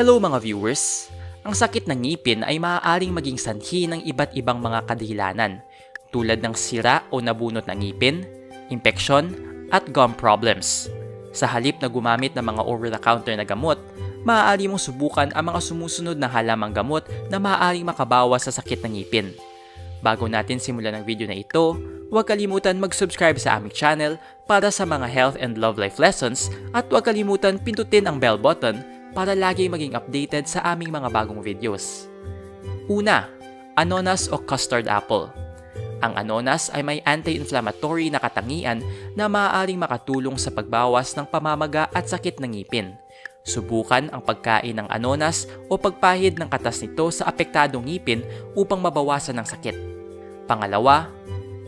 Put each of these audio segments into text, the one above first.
Hello mga viewers! Ang sakit ng ngipin ay maaaring maging sanhi ng iba't ibang mga kadahilanan tulad ng sira o nabunot na ngipin, impeksyon, at gum problems. Sa halip na gumamit ng mga over-the-counter na gamot, maaari mong subukan ang mga sumusunod na halamang gamot na maaaring makabawas sa sakit ng ngipin. Bago natin simulan ang video na ito, huwag kalimutan mag-subscribe sa aming channel para sa mga health and love life lessons at huwag kalimutan pindutin ang bell button para lagi maging updated sa aming mga bagong videos. Una, anonas o custard apple. Ang anonas ay may anti-inflammatory na katangian na maaaring makatulong sa pagbawas ng pamamaga at sakit ng ngipin. Subukan ang pagkain ng anonas o pagpahid ng katas nito sa apektadong ngipin upang mabawasan ang sakit. Pangalawa,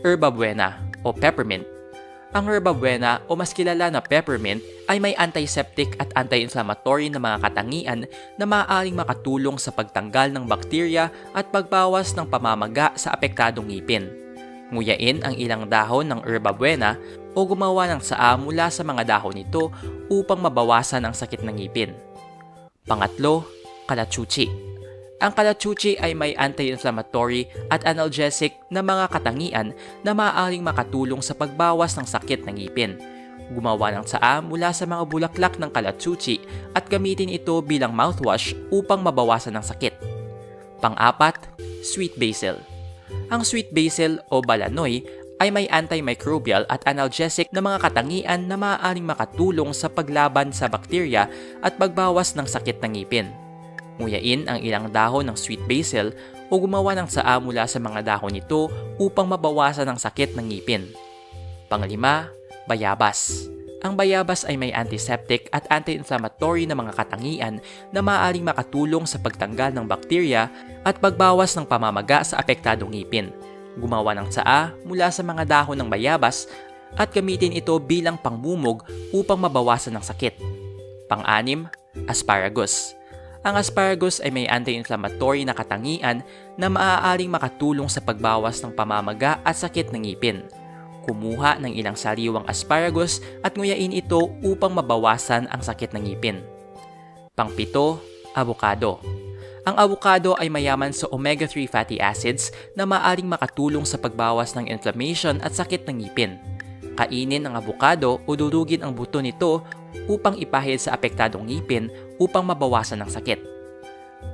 herba buena o peppermint. Ang herba buena o mas kilala na peppermint ay may antiseptic at anti-inflammatory na mga katangian na maaaring makatulong sa pagtanggal ng bakterya at pagbawas ng pamamaga sa apektadong ngipin. Nguyain ang ilang dahon ng herba buena o gumawa ng saa mula sa mga dahon nito upang mabawasan ang sakit ng ngipin. Pangatlo, kalachuchi. Ang kalachuchi ay may anti-inflammatory at analgesic na mga katangian na maaaring makatulong sa pagbawas ng sakit ng ngipin. Gumawa ng tsaa mula sa mga bulaklak ng kalachuchi at gamitin ito bilang mouthwash upang mabawasan ang sakit. Pang-apat, sweet basil. Ang sweet basil o balanoy ay may antimicrobial at analgesic na mga katangian na maaaring makatulong sa paglaban sa bakterya at pagbawas ng sakit ng ngipin. Nguyain ang ilang dahon ng sweet basil o gumawa ng tsaa mula sa mga dahon nito upang mabawasan ang sakit ng ngipin. Panglima, bayabas. Ang bayabas ay may antiseptic at anti-inflammatory na mga katangian na maaaring makatulong sa pagtanggal ng bakterya at pagbawas ng pamamaga sa apektadong ngipin. Gumawa ng tsaa mula sa mga dahon ng bayabas at gamitin ito bilang pangmumog upang mabawasan ang sakit. Pang-anim, asparagus. Ang asparagus ay may anti-inflammatory na katangian na maaaring makatulong sa pagbawas ng pamamaga at sakit ng ngipin. Kumuha ng ilang sariwang asparagus at nguyain ito upang mabawasan ang sakit ng ngipin. Pangpito, avocado. Ang avocado ay mayaman sa omega-3 fatty acids na maaaring makatulong sa pagbawas ng inflammation at sakit ng ngipin. Kainin ang avocado o durugin ang buto nito upang ipahid sa apektadong ngipin upang mabawasan ang sakit.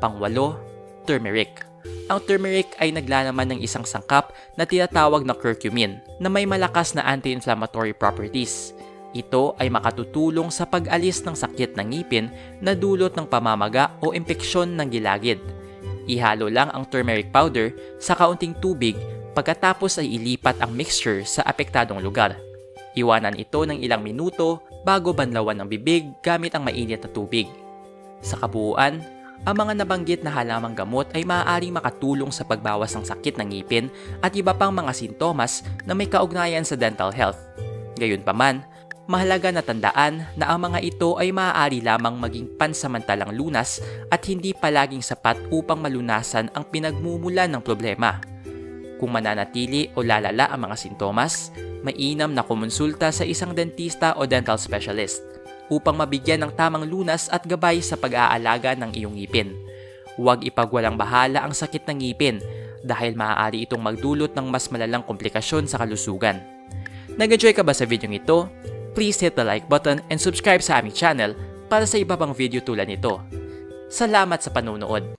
Pangwalo, turmeric. Ang turmeric ay naglalaman ng isang sangkap na tinatawag na curcumin na may malakas na anti-inflammatory properties. Ito ay makatutulong sa pag-alis ng sakit ng ngipin na dulot ng pamamaga o impeksyon ng gilagid. Ihalo lang ang turmeric powder sa kaunting tubig pagkatapos ay ilipat ang mixture sa apektadong lugar. Iwanan ito ng ilang minuto bago banlawan ang bibig gamit ang mainit na tubig. Sa kabuuan, ang mga nabanggit na halamang gamot ay maaaring makatulong sa pagbawas ng sakit ng ngipin at iba pang mga sintomas na may kaugnayan sa dental health. Gayunpaman, mahalaga na tandaan na ang mga ito ay maaari lamang maging pansamantalang lunas at hindi palaging sapat upang malunasan ang pinagmumulan ng problema. Kung mananatili o lalala ang mga sintomas, mainam na kumonsulta sa isang dentista o dental specialist upang mabigyan ng tamang lunas at gabay sa pag-aalaga ng iyong ngipin. Huwag ipagwalang bahala ang sakit ng ngipin dahil maaari itong magdulot ng mas malalang komplikasyon sa kalusugan. Nag-enjoy ka ba sa video ito? Please hit the like button and subscribe sa aming channel para sa iba pang video tulad nito. Salamat sa panonood!